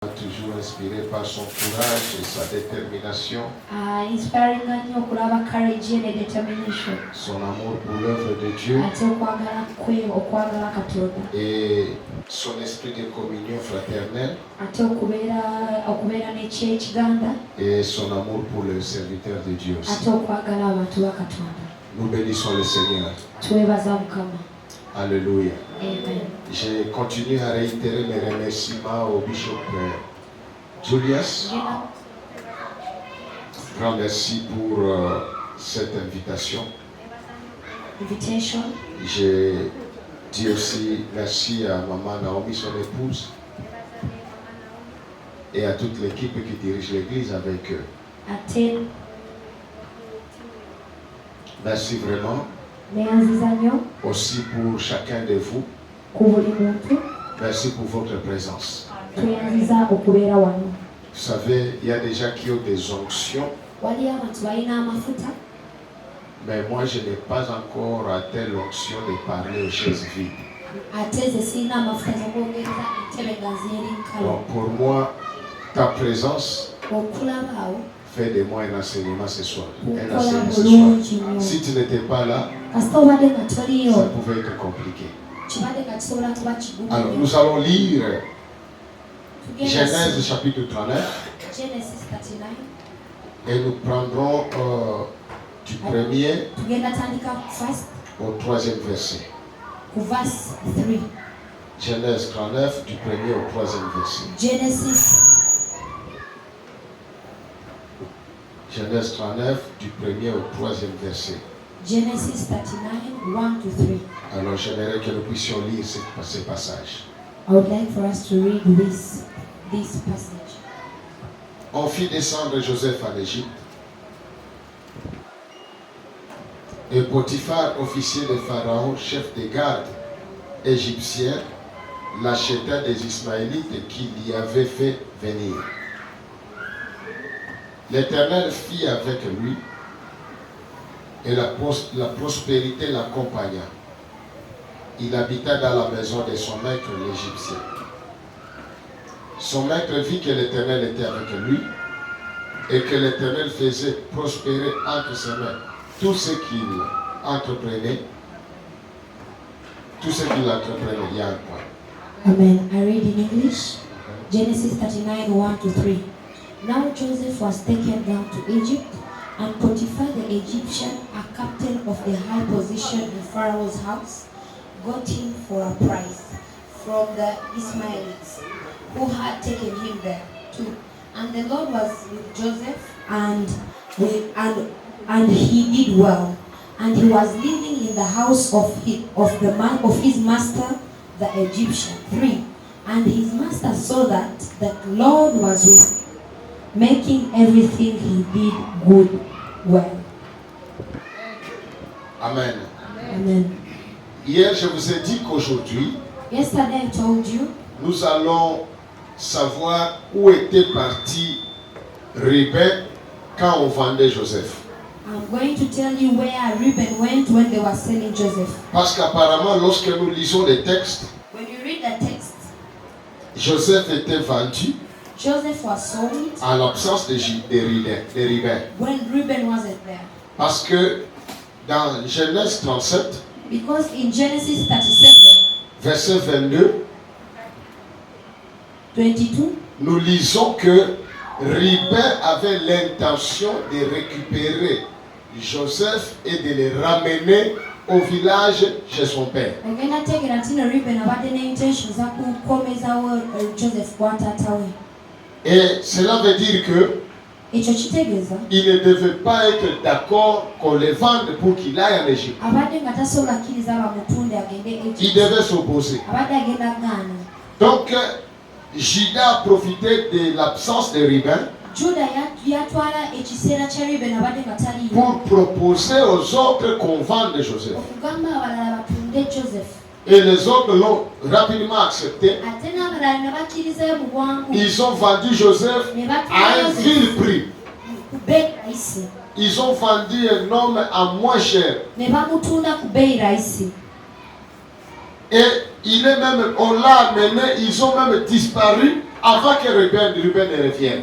Toujours inspiré par son courage et sa détermination. Son amour pour l'œuvre de Dieu. Et son esprit de communion fraternelle. Et son amour pour le serviteur de Dieu aussi. Nous bénissons le Seigneur. Alléluia. Amen. Je continue à réitérer mes remerciements au bishop Julius. Grand merci pour cette invitation. Je dis aussi merci à maman Naomi, son épouse, et à toute l'équipe qui dirige l'église avec eux. Merci vraiment. Aussi pour chacun de vous. Merci pour votre présence. Vous savez, il y a des gens qui ont des onctions. Mais moi, je n'ai pas encore atteint l'onction de parler aux chaises vides. Donc pour moi, ta présence fait de moi un enseignement ce soir. Un enseignement ce soir. Si tu n'étais pas là, ça pouvait être compliqué. Alors, nous allons lire Genèse chapitre 39. Et nous prendrons du premier au troisième verset. Genèse 39, du premier au troisième verset. Genèse 39, du premier au troisième verset. Genesis 39, 1 to 3. Alors j'aimerais que nous puissions lire ces passages. I would like for us to read this passage. On fit descendre Joseph en Égypte. Et Potiphar, officier de Pharaon, chef des gardes égyptiens, l'acheta des Ismaélites qui l'y avaient fait venir. L'Éternel fit avec lui, et la prospérité l'accompagna. Il habita dans la maison de son maître l'Égyptien. Son maître vit que l'Éternel était avec lui et que l'Éternel faisait prospérer entre ses mains tout ce qu'il entreprenait. Tout ce qu'il entreprenait, il y a un point. Amen. I read in English. Genesis 39, 1 to 3. Now Joseph was taken down to Egypt, and Potiphar the Egyptian, a captain of the high position in Pharaoh's house, got him for a price from the Ismailites, who had taken him there too. And the Lord was with Joseph, and he did well. And he was living in the house of his master, the Egyptian. 3. And his master saw that the Lord was with him, making everything he did good well. Amen. Amen. Hier, je vous ai dit qu'aujourd'hui, Yesterday I told you, nous allons savoir où était parti Reuben quand on vendait Joseph. I'm going to tell you where Reuben went when they were selling Joseph. Parce qu'apparemment, lorsque nous lisons les textes, When you read the text, Joseph était vendu Joseph was sold en l'absence de Reuben. when Reuben wasn't there. Parce que dans Genèse 37, Because in Genesis 37, verset 22, 22, nous lisons que Reuben avait l'intention de récupérer Joseph et de le ramener au village chez son père. Et cela veut dire que il ne devait pas être d'accord qu'on le vende pour qu'il aille en Égypte. Il devait s'opposer. Donc, Juda a profité de l'absence de Reuben pour proposer aux autres qu'on vende Joseph. Et les autres l'ont rapidement accepté. Ils ont vendu Joseph à un vil prix. Ils ont vendu un homme à moins cher. Et il est même, on l'a amené, ils ont même disparu Avant que Ruben ne revienne.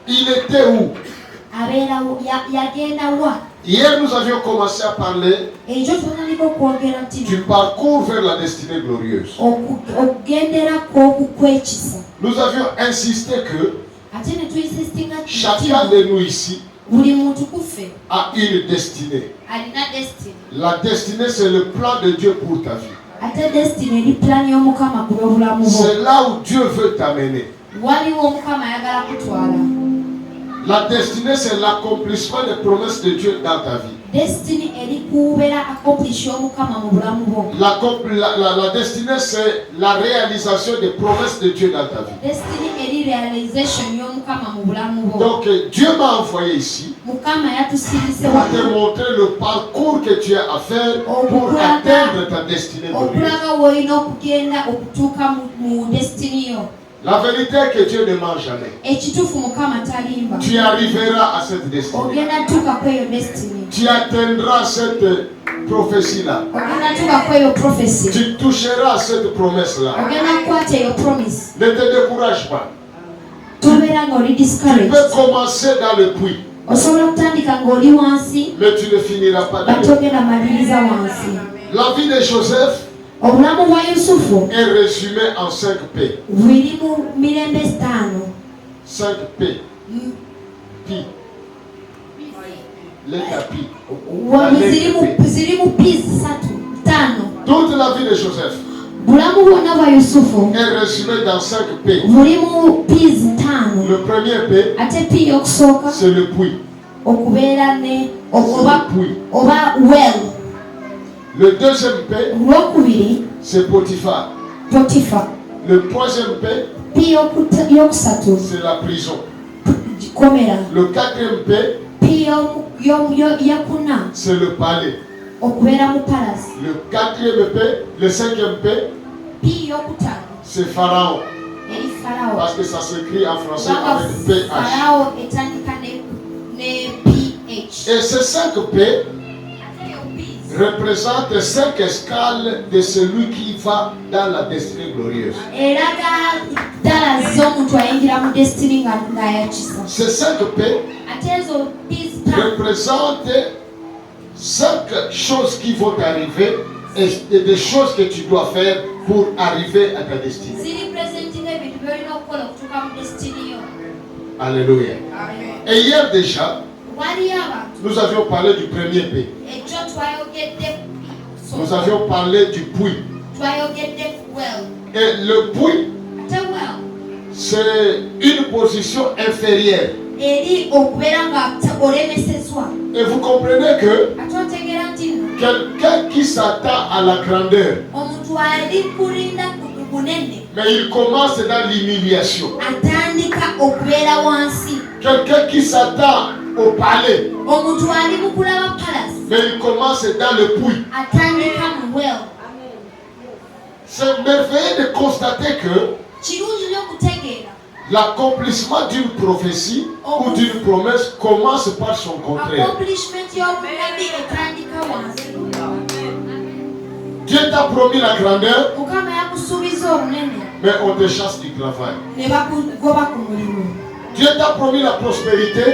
Il était où? Hier, nous avions commencé à parler du parcours vers la destinée glorieuse. Nous avions insisté que chacun de nous ici a une destinée. La destinée, c'est le plan de Dieu pour ta vie. C'est là où Dieu veut t'amener. La destinée, c'est l'accomplissement des promesses de Dieu dans ta vie. La destinée, c'est la réalisation des promesses de Dieu dans ta vie. Donc Dieu m'a envoyé ici pour te montrer le parcours que tu as à faire pour atteindre ta destinée glorieuse. La vérité est que Dieu ne ment jamais. Tu arriveras à cette destinée. Tu atteindras cette prophétie-là. Tu toucheras à cette promesse-là. Ne te décourage pas. Tu peux commencer dans le puits, mais tu ne finiras pas dans le puits. La vie de Joseph est résumé en 5 P. 5 P. P. Les tapis. Toute la vie de Joseph est résumé dans 5 P. Le premier P, c'est le puits. Le deuxième P, c'est Potiphar. Le troisième P, c'est la prison. Le quatrième P, c'est le palais. Le quatrième P, le cinquième P, c'est Pharaon. Parce que ça s'écrit en français avec PH. Et ces 5 P représente 5 escales de celui qui va dans la destinée glorieuse. Ces 5 P représentent 5 choses qui vont arriver et des choses que tu dois faire pour arriver à ta destinée. Alléluia. Et hier déjà, nous avions parlé du premier P. Nous avions parlé du puits. Et le puits, c'est une position inférieure. Et vous comprenez que quelqu'un qui s'attend à la grandeur, mais il commence dans l'humiliation. Quelqu'un qui s'attend au palais, mais il commence dans le puits. C'est merveilleux de constater que l'accomplissement d'une prophétie ou d'une promesse commence par son contraire. Dieu t'a promis la grandeur, mais on te chasse du travail. Dieu t'a promis la prospérité,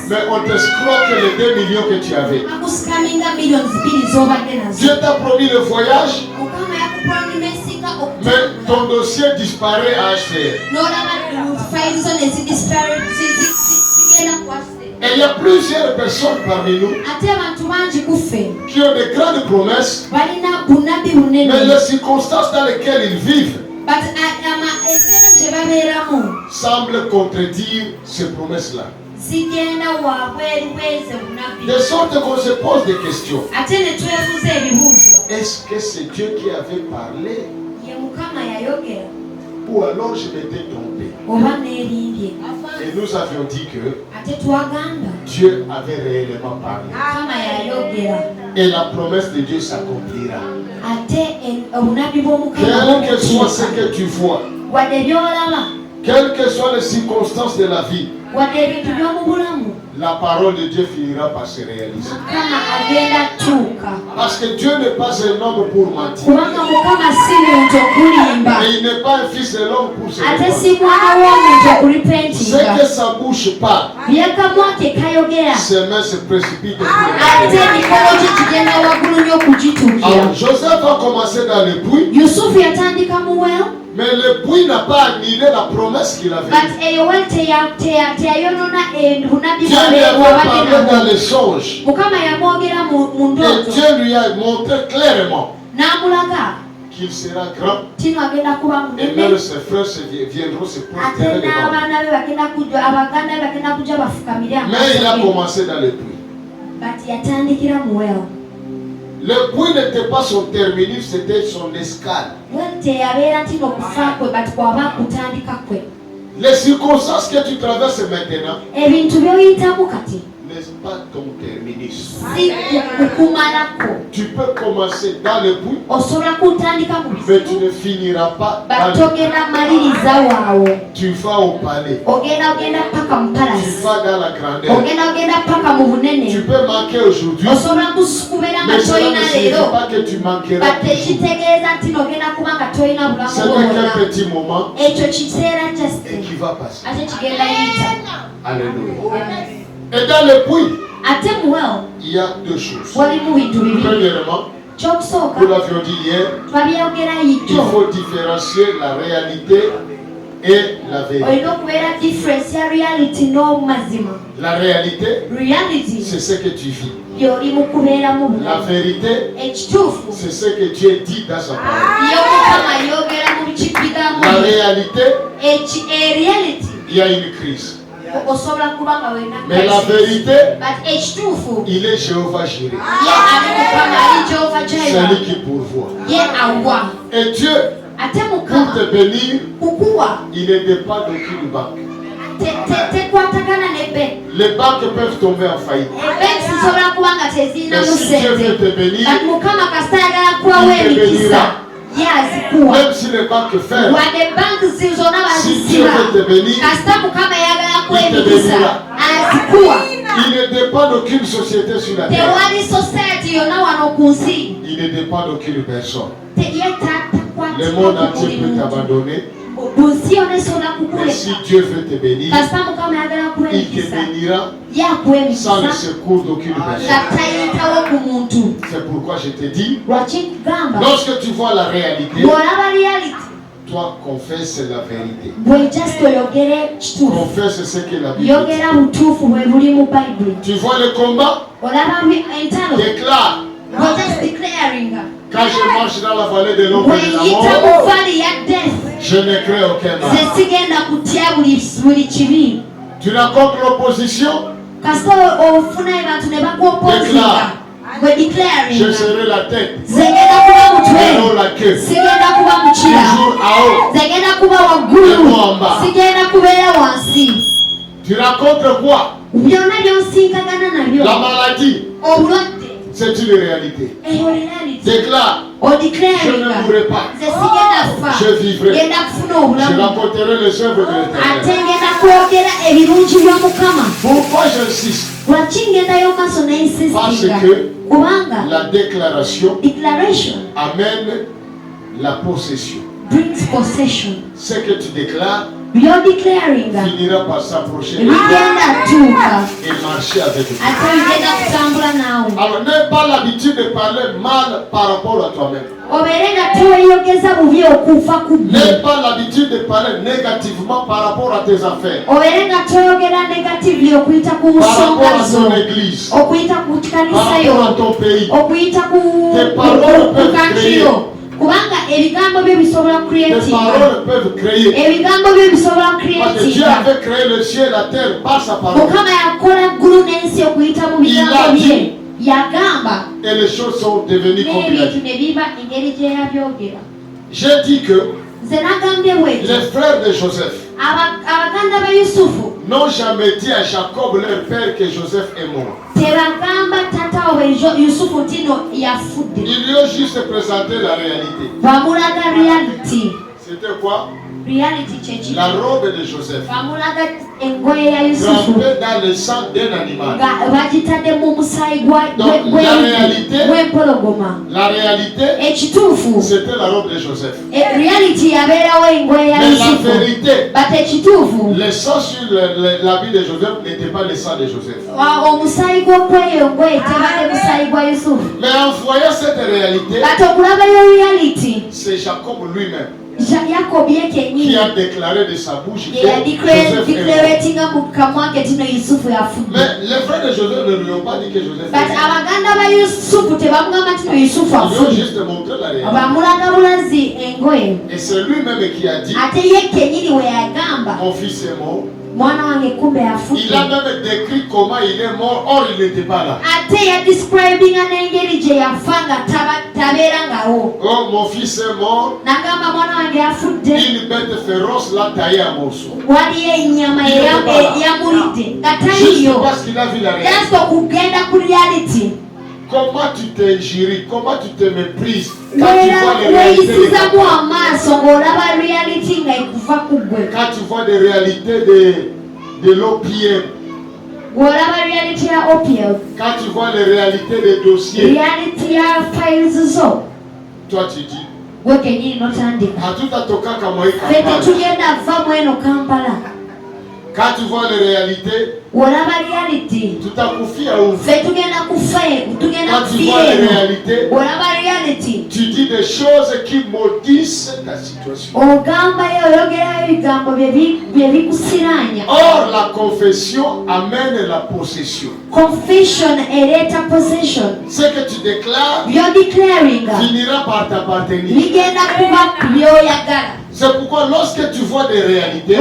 mais on te scroque les 2 millions que tu avais. Dieu t'a promis le voyage, mais ton dossier disparaît à HCR. Et il y a plusieurs personnes parmi nous qui ont de grandes promesses, mais les circonstances dans lesquelles ils vivent semblent contredire ces promesses-là. De sorte qu'on se pose des questions. Est-ce que c'est Dieu qui avait parlé? Ou alors je m'étais trompé? Et nous avions dit que Dieu avait réellement parlé. Et la promesse de Dieu s'accomplira. Quel que soit ce que tu vois, quelles que soient les circonstances de la vie, la parole de Dieu finira par se réaliser. Parce que Dieu n'est pas un homme pour mentir. Et il n'est pas un fils de l'homme pour se répandre. C'est que sa bouche parle. Ses mains se précipitent. Alors Joseph a commencé dans le puits. Mais le puits n'a pas annulé la promesse qu'il avait. Dieu lui avait parlé dans les songes. Et Dieu lui a montré clairement qu'il sera grand. Et même ses frères viendront se prosterner devant. Mais il a commencé dans le puits. Le puits n'était pas son terminus, c'était son escale. Les circonstances que tu traverses maintenant n'est pas ton terminus. Tu peux commencer dans le puits, mais tu ne finiras pas dans le puits. Tu vas au palais. Tu vas dans la grandeur. Tu peux manquer aujourd'hui, mais cela ne signifie pas que tu manqueras toujours. Ce n'est qu'un petit moment et qui va passer. Alléluia. Et dans le puits, il y a deux choses. Premièrement, nous l'avions dit hier, il faut différencier la réalité et la vérité. La réalité, c'est ce que tu vis. La vérité, c'est ce que Dieu dit dans sa parole. La réalité, il y a une crise. Mais la vérité, il est Jéhovah Jireh. C'est lui qui pourvoit. Et Dieu, pour te bénir, il ne dépend d'aucune banque. Les banques peuvent tomber en faillite. Mais si Dieu veut te bénir, il te bénira. Même si les banques ferment, si Dieu veut te bénir, il te bénira. Il ne dépend d'aucune société sur la terre. Il ne dépend d'aucune personne. Le monde entier peut t'abandonner. Mais si Dieu veut te bénir, il te bénira sans le secours d'aucune personne. C'est pourquoi je te dis, lorsque tu vois la réalité, toi confesse la vérité. Confesse ce que la Bible dit. Tu vois le combat? Déclare. Quand je marche dans la vallée de l'ombre de la mort, je ne crains aucun mal. Tu rencontres l'opposition? Déclare. Je serai la tête et non la queue. Toujours à haut et non en bas. Tu rencontres quoi? La maladie. C'est une réalité. Déclare. Je ne mourrai pas. Je vivrai. Je rencontrerai les œuvres de l'Éternel. Pourquoi j'insiste? Parce que la déclaration amène la possession. Ce que tu déclares finira par s'approcher et marcher avec toi. Alors n'aie pas l'habitude de parler mal par rapport à toi-même. N'aie pas l'habitude de parler négativement par rapport à tes affaires, par rapport à ton église, par rapport à ton pays. Tes paroles peuvent créer. Tes paroles peuvent créer. Parce que Dieu avait créé le ciel et la terre par sa parole. Il a dit. Et les choses sont devenues comme il a dit. J'ai dit que les frères de Joseph n'ont jamais dit à Jacob leur père que Joseph est mort. Ils lui ont juste présenté la réalité. C'était quoi? La robe de Joseph, trempée dans le sang d'un animal. Donc la réalité, c'était la robe de Joseph. Mais la vérité, le sang sur l'habit de Joseph n'était pas le sang de Joseph. Mais en voyant cette réalité, c'est Jacob lui-même qui a déclaré de sa bouche que Joseph est mort. Mais les frères de Joseph ne lui ont pas dit que Joseph est mort. Ils ont juste montré la réalité. Et c'est lui-même qui a dit, mon fils est mort. Il a même décrit comment il est mort, or il n'était pas là. Oh, mon fils est mort. Une bête féroce l'a taillé à morceaux. Juste parce qu'il a vu la réalité. Comment tu t'injures, comment tu te méprises quand tu vois les réalités quand tu vois des réalités de l'opium, quand tu vois les réalités des dossiers, toi tu dis quand tu vois les réalités, tu t'accoufies à ouf. Quand tu vois les réalités, tu dis des choses qui maudissent ta situation. Or, la confession amène la possession. Ce que tu déclares finira par t'appartenir. C'est pourquoi lorsque tu vois des réalités,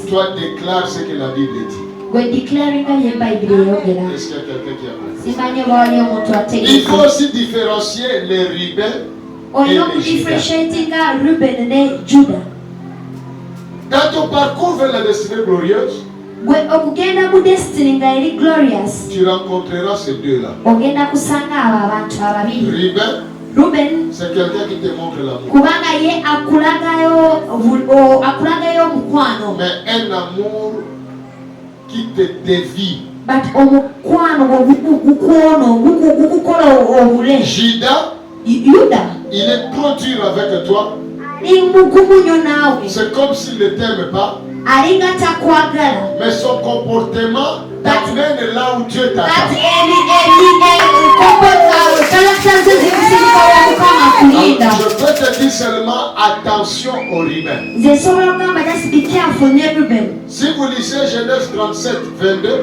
toi déclares ce que la Bible dit. Est-ce qu'il y a quelqu'un qui a compris? Il faut aussi différencier les rebelles et les Judas. Dans ton parcours vers la destinée glorieuse, tu rencontreras ces deux-là. Rebelle, c'est quelqu'un qui te montre l'amour. Mais un amour qui te dévie. Judas, il est trop dur avec toi. C'est comme s'il ne t'aime pas. Mais son comportement t'amène là où Dieu t'attend. Je peux te dire seulement attention aux rebelles. Si vous lisez Genèse 37, 22,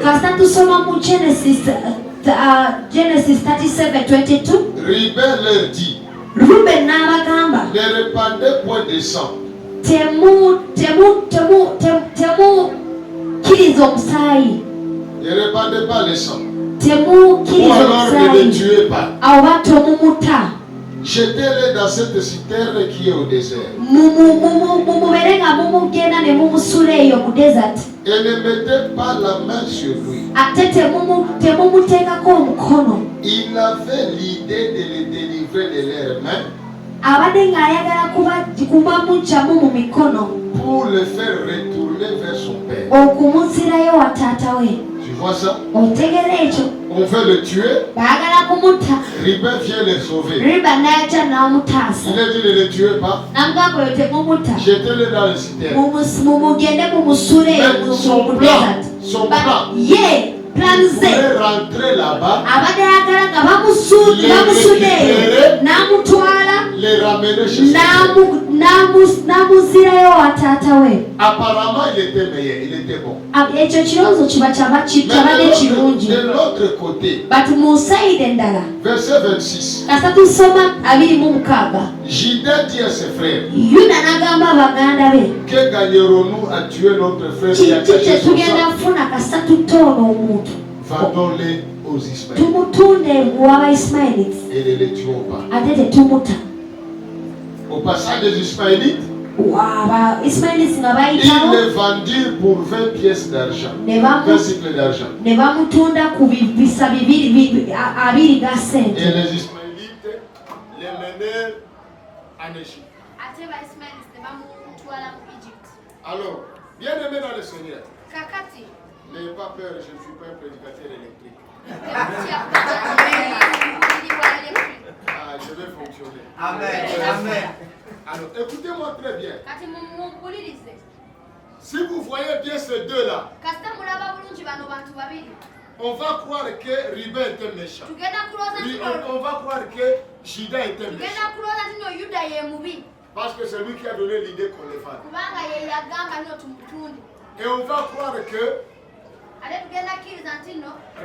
Genesis 37:22, Rebelle leur dit, ne répandez point de sang. Ne répandez pas le sang. Ou alors ne les tuez pas. Jetez-les dans cette citerne qui est au désert. Et ne mettez pas la main sur lui. Il avait l'idée de les délivrer de leurs mains pour le faire retourner vers son père. Tu vois ça? On veut le tuer. Rebelle vient le sauver. Il a dit ne le tuez pas. Jetez-le dans le citerne. Son plan. Il voulait rentrer là-bas, les ramener chez lui. Apparemment, il était meilleur, il était bon. Mais de l'autre côté, verset 26, Judas dit à ses frères, que gagnerons-nous à tuer notre frère et à cacher son sang? Vendons-les aux Ismaélites et ne les tuons pas. Au passage des Ismaélites, ils les vendirent pour 20 pièces d'argent, 20 cycles d'argent. Et les Ismaélites les menèrent en Égypte. Alors, bien aimé dans le Seigneur, n'ayez pas peur, je ne suis pas un prédicateur électrique. Je vais fonctionner. Amen. Amen. Alors, écoutez-moi très bien. Si vous voyez bien ces deux-là, on va croire que Ruben était méchant. On va croire que Judas était méchant. Parce que c'est lui qui a donné l'idée qu'on les fasse. Et on va croire que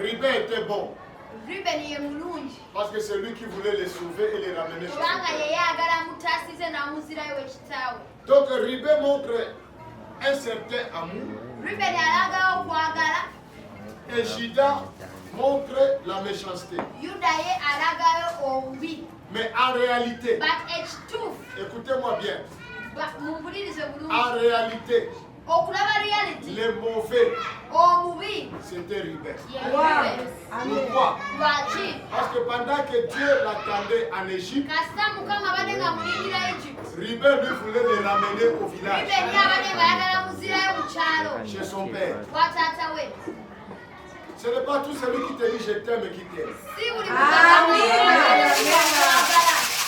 Ruben était bon. Parce que c'est lui qui voulait les sauver et les ramener chez lui. Donc Ruben montre un certain amour. Et Judas montre la méchanceté. Mais en réalité, écoutez-moi bien, en réalité, les mauvais, c'était Ruben. Pourquoi? Parce que pendant que Dieu l'attendait en Égypte, Ruben lui voulait les ramener au village, chez son père. Ce n'est pas tout celui qui te dit je t'aime qui t'aime.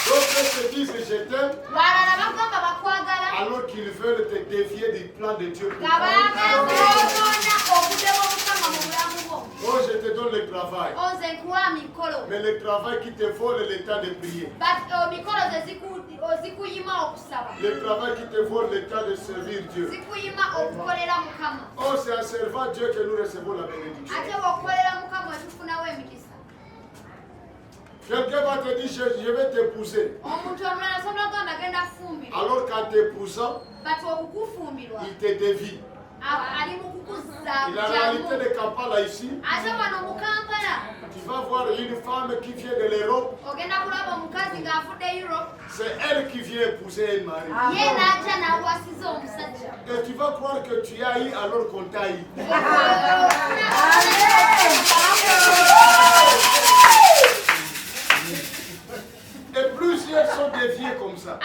D'autres te disent je t'aime alors qu'ils veulent te dévier du plan de Dieu. Oh, je te donne le travail. Mais le travail qui te vole le temps de prier. Le travail qui te vole le temps de servir Dieu. Oh, c'est en servant Dieu que nous recevons la bénédiction. Quelqu'un va te dire, je vais t'épouser. Alors qu'en t'épousant, il te dévie. Et la réalité de Kampala ici, tu vas voir une femme qui vient de l'Europe. C'est elle qui vient épouser un mari. Et tu vas croire que tu as eu alors qu'on t'a eu. Et plusieurs sont déviés comme ça.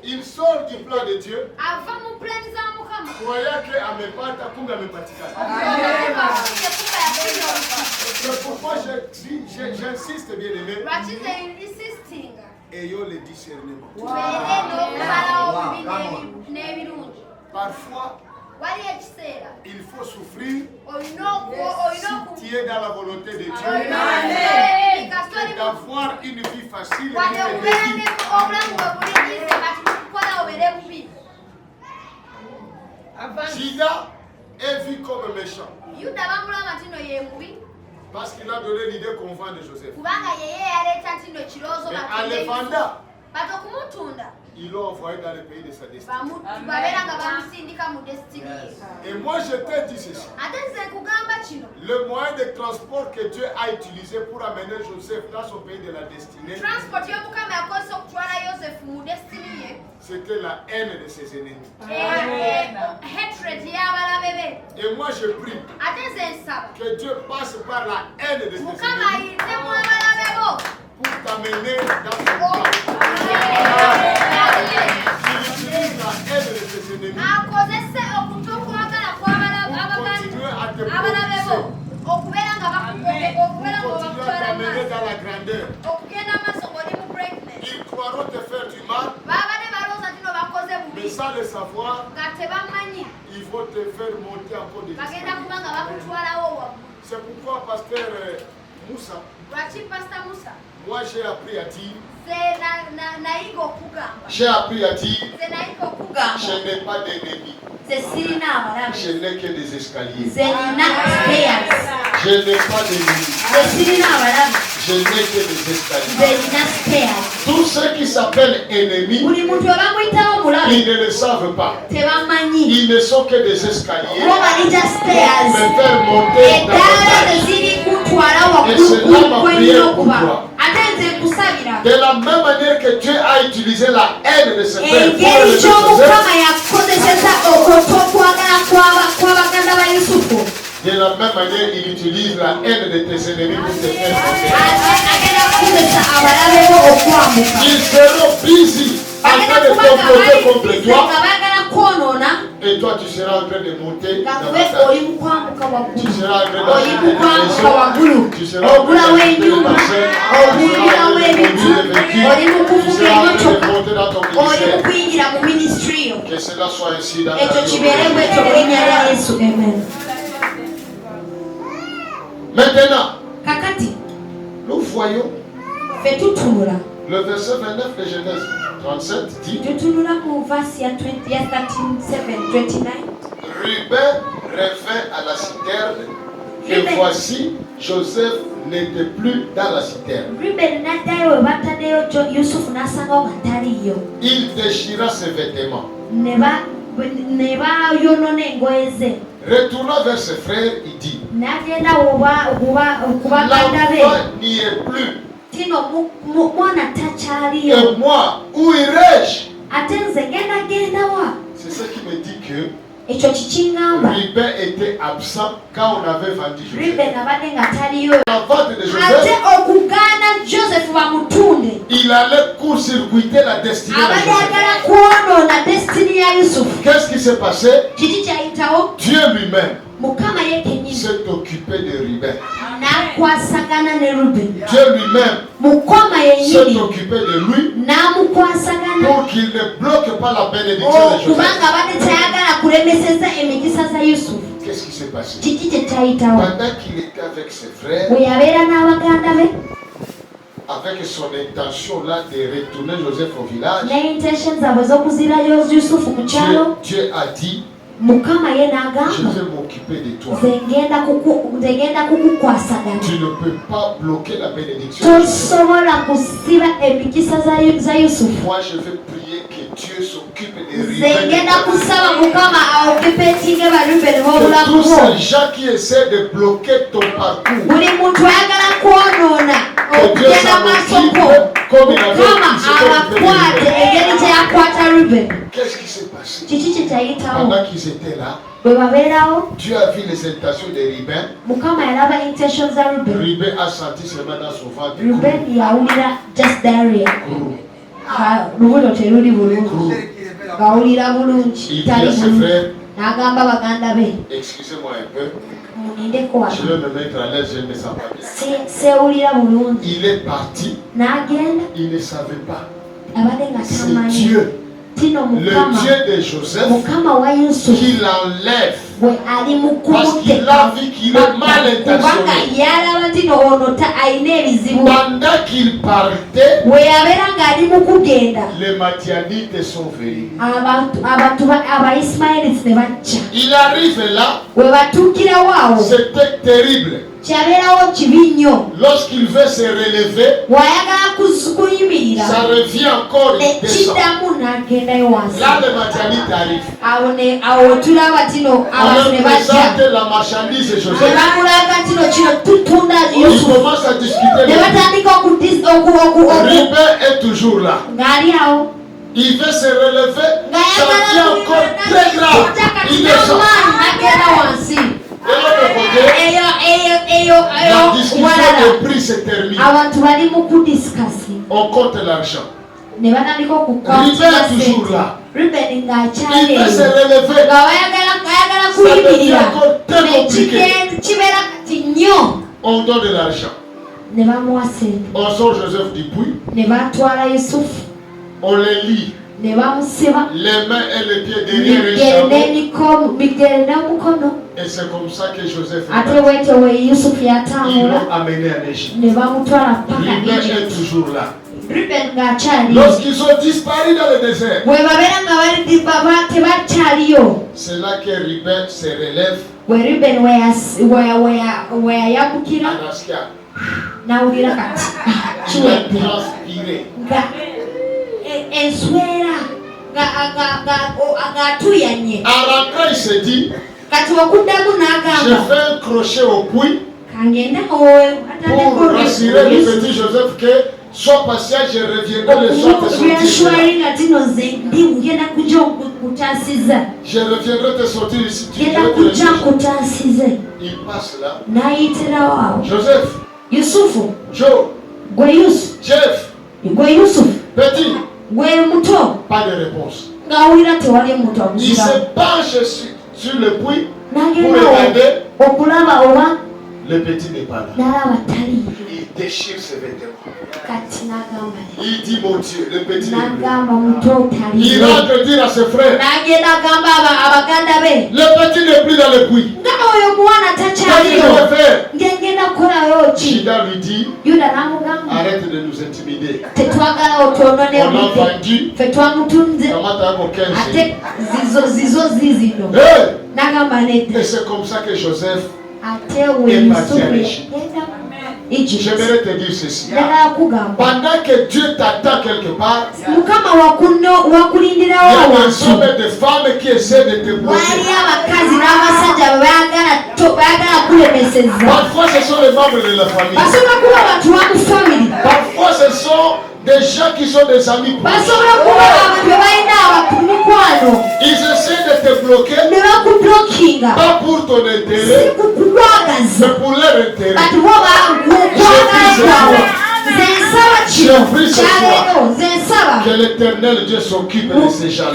Ils sortent du plan de Dieu. Croyant qu'à mes pattes, c'est pourquoi j'insiste bien aimé. Ayons le discernement. Parfois, il faut souffrir si tu es dans la volonté de Dieu. D'avoir une vie facile. Judas est vu comme méchant. Parce qu'il a donné l'idée qu'on vend de Joseph. Mais en le vendant, ils l'ont envoyé dans le pays de sa destinée. Et moi je te dis ceci. Le moyen de transport que Dieu a utilisé pour amener Joseph dans son pays de la destinée, c'était la haine de ses ennemis. Et moi je prie que Dieu passe par la haine de ses ennemis pour t'amener dans son plan. S'il utilise la haine de ses ennemis pour continuer à te propulser, pour continuer à t'amener dans la grandeur. Ils croiront te faire du mal, mais sans le savoir, ils vont te faire monter encore des escaliers. C'est pourquoi pasteur Moussa, moi j'ai appris à dire, je n'ai pas d'ennemis. Je n'ai que des escaliers. Je n'ai pas d'ennemis. Je n'ai que des escaliers. Tous ceux qui s'appellent ennemis, ils ne le savent pas. Ils ne sont que des escaliers pour me faire monter dans la et c'est là ma prière pour toi. De la même manière que Dieu a utilisé la haine de ses frères pour le de De la même manière, il utilise la haine de tes ennemis pour te faire monter. Ils seront busy afin de comploter contre toi. Et toi, tu seras en train de monter dans la tâche. Tu seras en train d'acheter des maisons. Tu seras en train d'acheter des parcelles. Tu seras en train de conduire des véhicules. Tu seras en train de monter dans ton ministère. Que cela soit ainsi dans ta vie. Maintenant, nous voyons le verset 29 de Genèse 37 dit Ruben revint à la citerne et voici Joseph n'était plus dans la citerne. Il déchira ses vêtements. Retournant vers ses frères, il dit l'enfant n'y est plus. Et moi, où irai-je? C'est ce qui me dit que Ruben était absent quand on avait vendu Joseph. La vente de Joseph, il allait court-circuiter la destinée de Joseph. Qu'est-ce qui s'est passé? Dieu lui-même s'est occupé de Ruben. Dieu lui-même s'est occupé de lui pour qu'il ne bloque pas la bénédiction de Joseph. Qu'est-ce qui s'est passé? Pendant qu'il était avec ses frères, avec son intention là de retourner Joseph au village, Dieu a dit je vais m'occuper de toi. Tu ne peux pas bloquer la bénédiction. Moi, je vais prier que Dieu s'occupe de Ruben. Que tous ces gens qui essaient de bloquer ton parcours, que Dieu s'en occupe comme il avait dit. Qu'est-ce qui s'est passé? Pendant qu'ils étaient là, Dieu a vu les invitations de Ruben. Ruben a senti seulement dans son ventre. Il dit à ses frères, excusez-moi un peu, je vais me mettre à l'aise, je ne me sens pas bien. Il est parti, il ne savait pas. C'est Dieu, le Dieu de Joseph, qui l'enlève parce qu'il a vu qu'il est mal intentionné. Pendant qu'il partait, les Madianites sont venus. Il arrive là, c'était terrible. Lorsqu'il veut se relever, ça revient encore, il descend. Là, le Madianite arrive. Alors, présente la marchandise de Joseph. Il commence à discuter. Ruben est toujours là. Il veut se relever, ça devient encore très grave. Il descend. De l'autre côté, la discussion de prix se termine. On compte l'argent. Ruben est toujours là. Il veut se relever. Ça devient encore très compliqué. On donne de l'argent. On sort Joseph du puits. On les lit. Les mains et les pieds derrière les chameaux. Et c'est comme ça que Joseph est parti. Ils l'ont amené en Égypte. Ruben est toujours là. Lorsqu'ils ont disparu dans le désert, c'est là que Ruben se relève. Anaskia. Il a transpiré. En rentrant, il s'est dit, je fais un crochet au puits pour rassurer le petit Joseph que Sois patient, je reviendrai le soir te sortir. Je reviendrai te sortir ici. Il passe là. Joseph. Yusufu. Joe. Jeff. Petit. Pas de réponse. Il se penche sur le puits pour regarder. Le petit n'est pas là. Il déchire ses vêtements. Il dit mon Dieu, le petit n'est plus là. Il rentre dire à ses frères. Le petit n'est plus dans le puits. Qu'est-ce que je vais faire? Judas lui dit, arrête de nous intimider. On a vendu. Et c'est comme ça que Joseph est parti à l'Égypte. J'aimerais te dire ceci. Pendant que Dieu t'attend quelque part, il y a des hommes et des femmes qui essaient de te bloquer. Parfois ce sont les membres de la famille. Parfois ce sont des gens qui sont des amis. Ils essaient de te bloquer, pas pour ton intérêt, mais pour leur intérêt. Je prie ce soir que l'Éternel Dieu s'occupe de ces gens-là.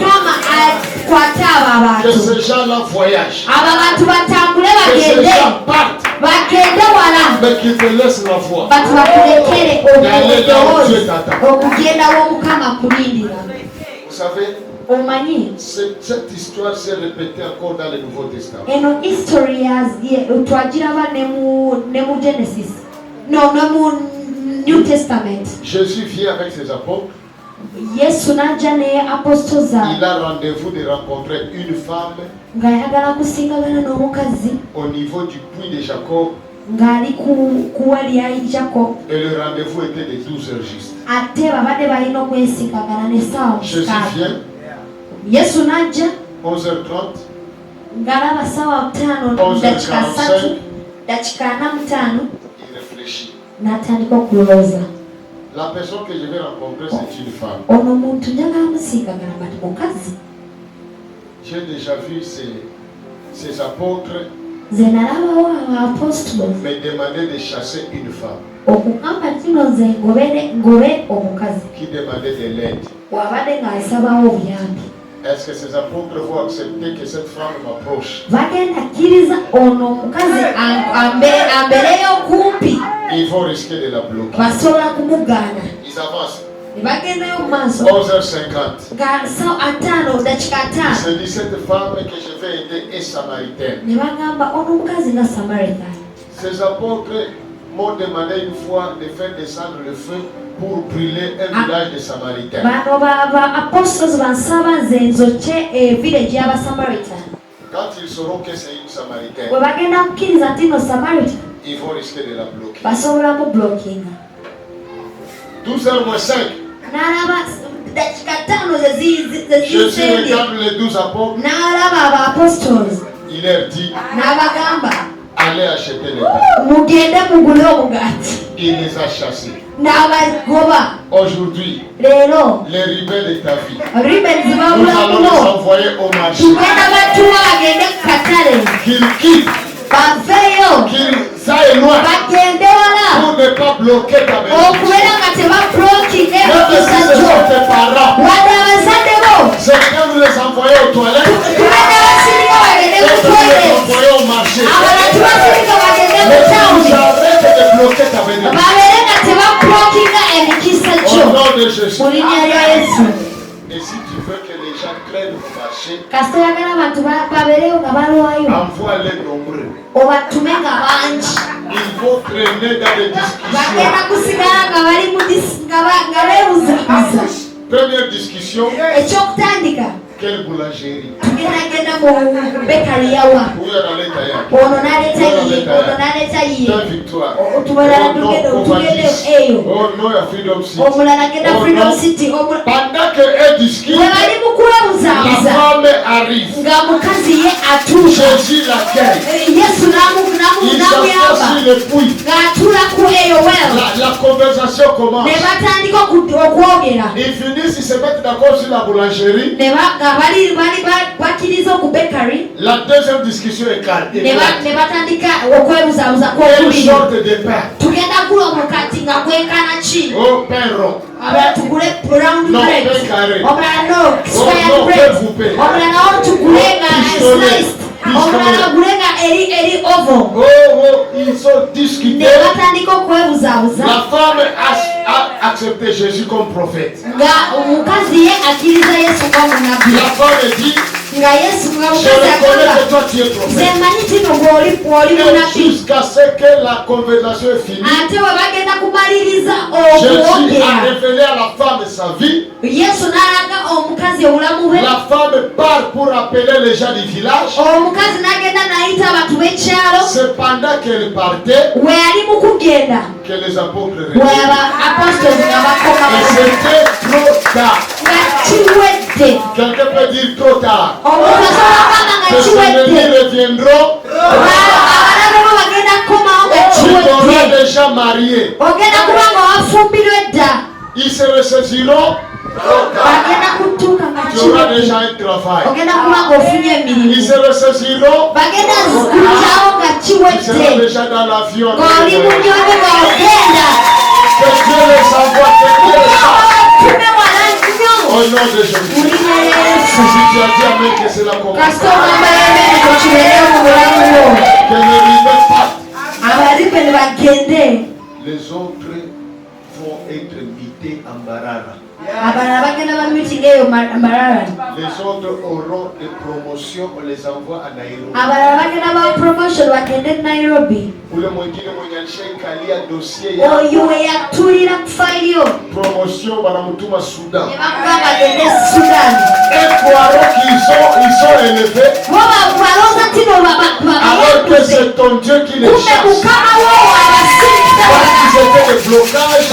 Que ces gens-là voyagent. Que ces gens partent. Mais qu'ils te laissent la voie. D'aller là où Dieu t'attend. Vous savez, cette histoire s'est répétée encore dans le Nouveau Testament. New Testament. Jésus vient avec ses apôtres. Il a rendez-vous de rencontrer une femme au niveau du puits de Jacob. Et le rendez-vous était de 12 heures juste. Jésus vient. 11h30. 11h45. Il réfléchit. La personne que je vais rencontrer, c'est une femme. J'ai déjà vu ces apôtres me demander de chasser une femme qui demandait de l'aide. Est-ce que ces apôtres vont accepter que cette femme m'approche? Ils vont risquer de la bloquer. Ils avancent. 11h50. Il se dit, cette femme que je vais aider est samaritaine. Ces apôtres m'ont demandé une fois de faire descendre le feu pour brûler un village de Samaritains. Quand ils sauront que c'est une Samaritaine, ils vont risquer de la bloquer. 12h moins 5. Jésus regarde les 12 apôtres. Il leur dit, allez acheter les pains. Il les a chassés. Aujourd'hui, les rebelles de ta vie, nous allons les envoyer au marché. Qu'ils quittent, qu'ils aillent loin pour ne pas bloquer ta bénédiction. Même si ce sont tes parents, Seigneur, nous les envoyer aux toilettes. Les envoyer au marché. Mais tu arrêtes de bloquer ta bénédiction. Au nom de Jésus. Et si tu veux que les gens craignent au marché, envoie-les nombreux. Ils vont traîner dans les discussions. Première discussion. Quelle boulangerie? Quelle victoire? Oh non, il y a Freedom City. Pendant qu'elle discute, la femme arrive. Jésus l'accueille. Il s'assoit sur le puits. La conversation commence. Ils finissent, ils se mettent d'accord sur la boulangerie. La deuxième discussion est calme. Quelle sorte de pain? Oh, pain rond. Non, pain carré. Oh, non, pain coupé. Ils ont discuté. La femme a accepté Jésus comme prophète. La femme dit, je reconnais que toi tu es prophète. Et jusqu'à ce que la conversation est finie, Jésus a révélé à la femme sa vie. La femme part pour appeler les gens du village. C'est pendant qu'elle partait que les apôtres reviennent. Et c'était trop tard. Quelqu'un peut dire trop tard. Les ennemis reviendront. Tu t'auras déjà marié. Ils se ressaisiront. Tu auras déjà un travail. Ils se ressaisiront. Tu seras déjà dans l'avion. Que Dieu les envoie. Au nom de Jésus. Si tu as dit amen que c'est la commence. Que ne rivez pas. Les autres vont être mités en barara. Les autres auront des promotions, on les envoie à Nairobi. Ule mwingine mwenye alishakalia dossier ya promotion banamutuma Soudan. Et poireaux qu'ils sont élevés. Alors que c'est ton Dieu qui les chasse. Parce qu'ils étaient des blocages.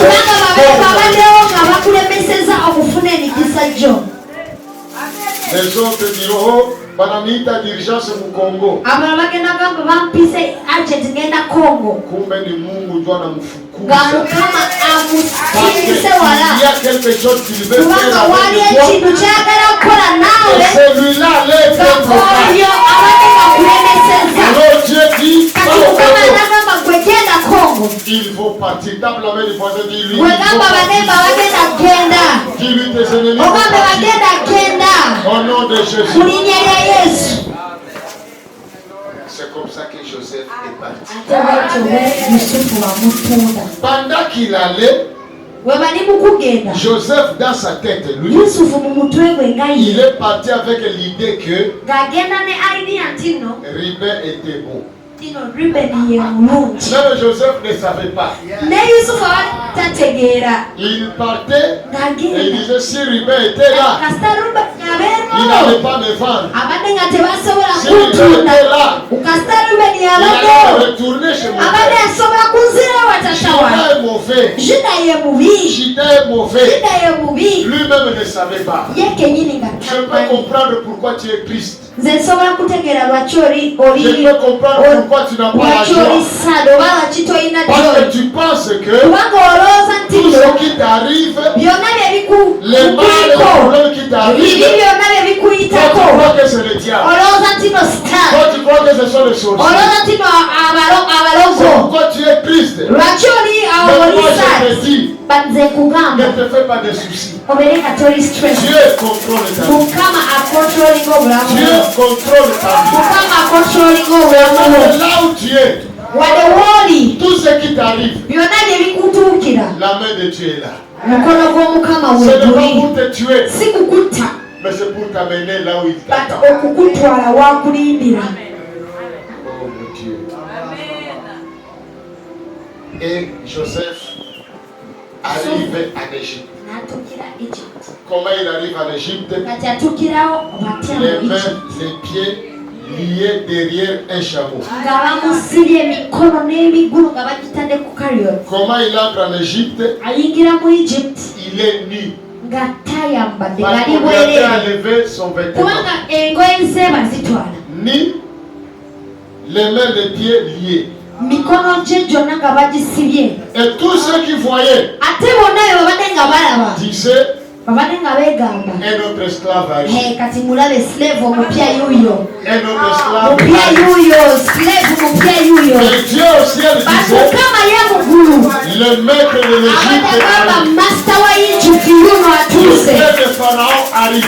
Les autres diront, banamita d'urgence mu Congo. Kumbe ni Mungu ndio anamfukuza. Parce qu'il y a quelque chose qu'il veut faire avec toi. Et celui-là lève le blocage. Alors Dieu dit, il faut partir. Tape la main du voisin, dis-lui. Dis-lui tes ennemis. Au nom de Jésus. C'est comme ça que Joseph est parti. Pendant qu'il allait, Joseph dans sa tête, lui, il est parti avec l'idée que Ribé était bon. Même Joseph ne savait pas. Il partait et il disait si Ribé était là, il n'allait pas me vendre. Si Ribé était là, il allait retourner chez mon père. Judas est mauvais. Lui-même ne savait pas. Je peux comprendre pourquoi tu es triste. Je peux comprendre pourquoi tu n'as pas la joie. Parce que tu penses que tout ce qui t'arrive, les mal et les problèmes qui t'arrivent, toi tu crois que c'est le diable. Toi tu crois que ce sont les choses. C'est pourquoi tu es triste. Mais moi je te dis, ne te fais pas de soucis. Dieu contrôle ta vie. Dieu contrôle ta vie. Là où tu es, tout ce qui t'arrive, la main de Dieu est là. Ce n'est pas pour te tuer, mais c'est pour t'amener là où il t'attend. Oh mon Dieu. Et Joseph arrive en Égypte. Comment il arrive en Égypte? Les mains, les pieds liés derrière un chameau. Comment il entre en Égypte? Il est nu. Parce qu'on lui a enlevé son vêtement. Ni les mains, les pieds liés. Et tous ceux qui voyaient disaient, un autre esclave a hey, kati mulabe slave omupya yuyo. Un autre esclave. Mupya yuyo, slave mupya yuyo. Et Dieu au ciel disait, le maître de l'Égypte arrive. Master wa Egypt yuno atuse. Le père de Pharaon arrive.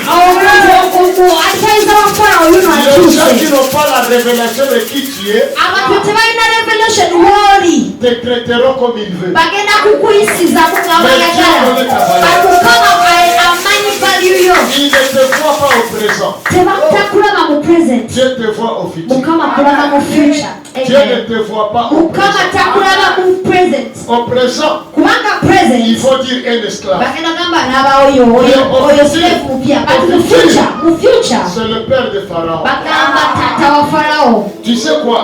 Les gens qui n'ont pas la révélation de qui tu es te traiteront comme ils veulent. Mais Dieu connaît ta valeur. Il ne te voit pas au présent. Dieu te voit au futur. Dieu ne te voit pas au présent. Au présent, il faut dire un esclave. C'est le père de Pharaon. Tu sais quoi?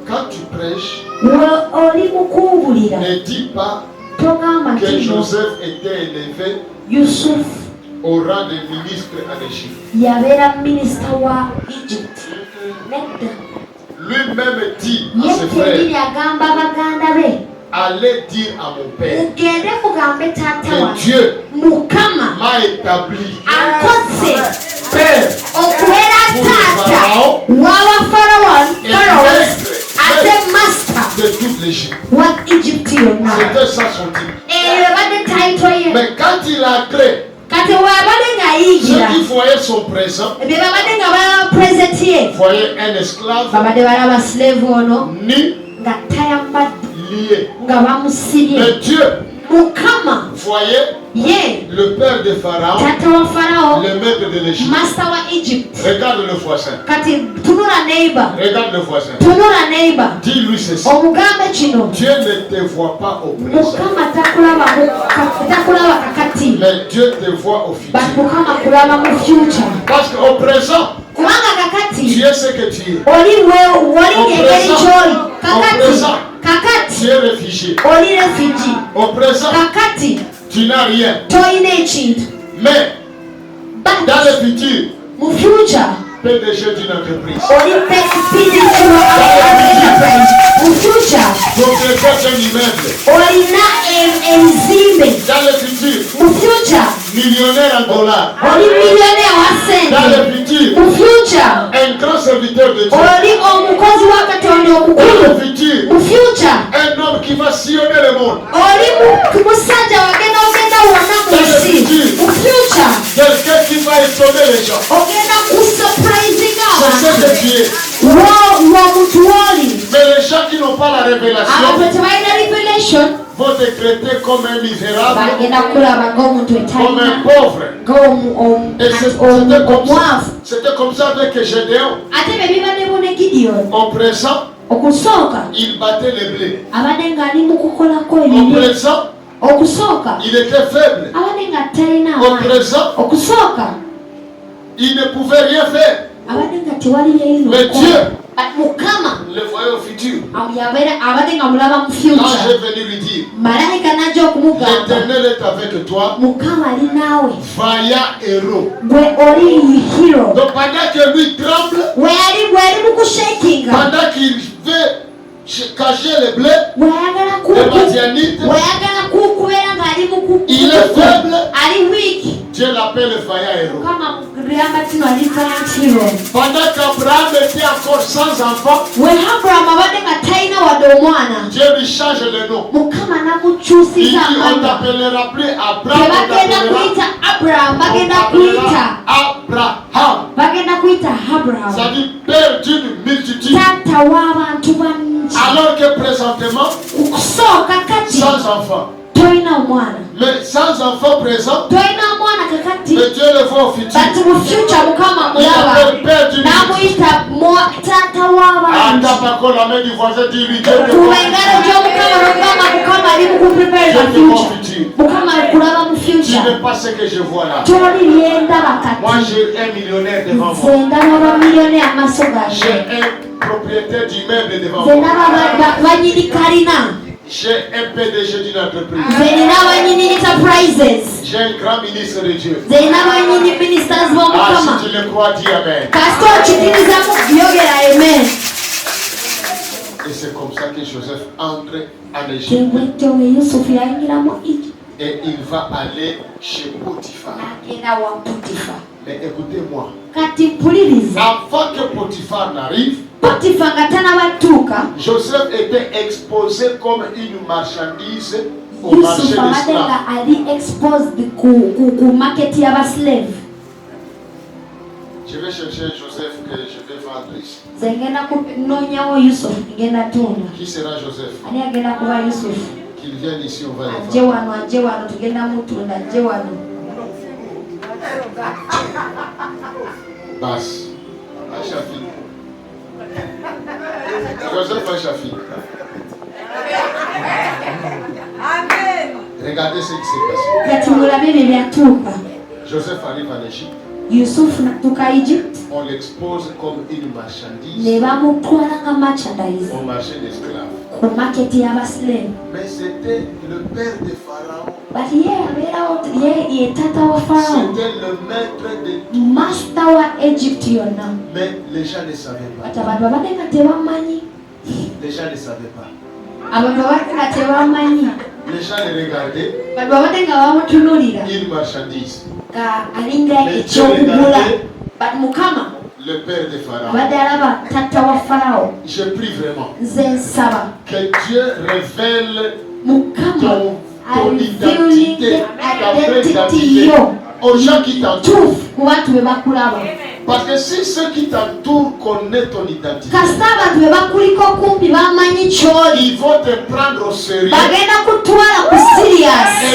Quand tu prêches, ne dis pas que Joseph était élevé au rang de ministre en Égypte. Lui-même dit à ses frères, allez dire à mon père que Dieu m'a établi père pour Pharaon et maître de toute l'Égypte. C'était ça son titre. Mais quand il a créé, ceux qui voyaient son présent voyaient un esclave ni lié. Mais Dieu voyait le père de Pharaon, le maître de l'Égypte. Regarde le voisin. Regarde le voisin. Dis-lui ceci. Dieu ne te voit pas au présent. Mais Dieu te voit au futur. Parce qu'au présent, tu es ce que tu es. Au présent, tu es réfugié. Au présent, tu n'as rien. Mais dans le futur, PDG d'une entreprise, propriétaire d'un immeuble, dans le futur, millionnaire en dollars, dans le futur, un grand serviteur de Dieu, dans le futur, un homme qui va sillonner le monde, dans le futur, quelqu'un qui va étonner les gens. C'est ce que tu es. Mais les gens qui n'ont pas la révélation vont te traiter comme un misérable, comme un pauvre. Et c'était comme ça avec Gédéon. Au présent, il battait les blés. Au présent, il était faible. Au présent, il ne pouvait rien faire. Mais Dieu le voyait au futur. Quand j'ai venu lui dire, l'Éternel est avec toi, vaillant héros. Donc pendant que lui tremble, pendant qu'il veut cacher les blés, les Madianites, il est faible. Dieu l'appelle le vaillant héros. Pendant qu'Abraham était encore sans enfant, Dieu lui change le nom. Il dit, on t'appellera plus Abraham, on t'appellera Abraham. Ça dit père d'une multitude. Alors que présentement, sans enfant. Mais sans enfant présent, mais Dieu le voit au futur. Il appelle père du multitude. Attends la main du voisin, dis-lui Dieu te voit au futur. Tu n'es pas ce que je vois là. Moi j'ai un millionnaire devant moi. J'ai un propriétaire d'immeuble devant moi. J'ai un PDG d'une entreprise. J'ai un grand ministre de Dieu. Ah, si tu le crois, dis Amen. Et c'est comme ça que Joseph entre en Égypte. Et il va aller chez Potiphar. Mais écoutez-moi. Avant que Potiphar n'arrive, Joseph était exposé comme une marchandise au marché des esclaves. Je vais chercher Joseph que je vais vendre ici. Qui sera Joseph? Qu'il vienne ici, on va le vendre. Basse. Achafi. Joseph Achafi. Amen. Regardez ce qui s'est passé. Joseph arrive en Égypte. On l'expose comme une marchandise au marché d'esclaves. Mais c'était le père de Pharaon. C'était le maître de tout. Mais les gens ne savaient pas. Les gens ne savaient pas. Les gens les regardaient. Une marchandise. Mais Dieu regardait le père de Pharaon. Je prie vraiment que Dieu révèle ton identité, ta vraie identité aux gens qui t'entourent. Parce que si ceux qui t'entourent connaissent ton identité, ils vont te prendre au sérieux et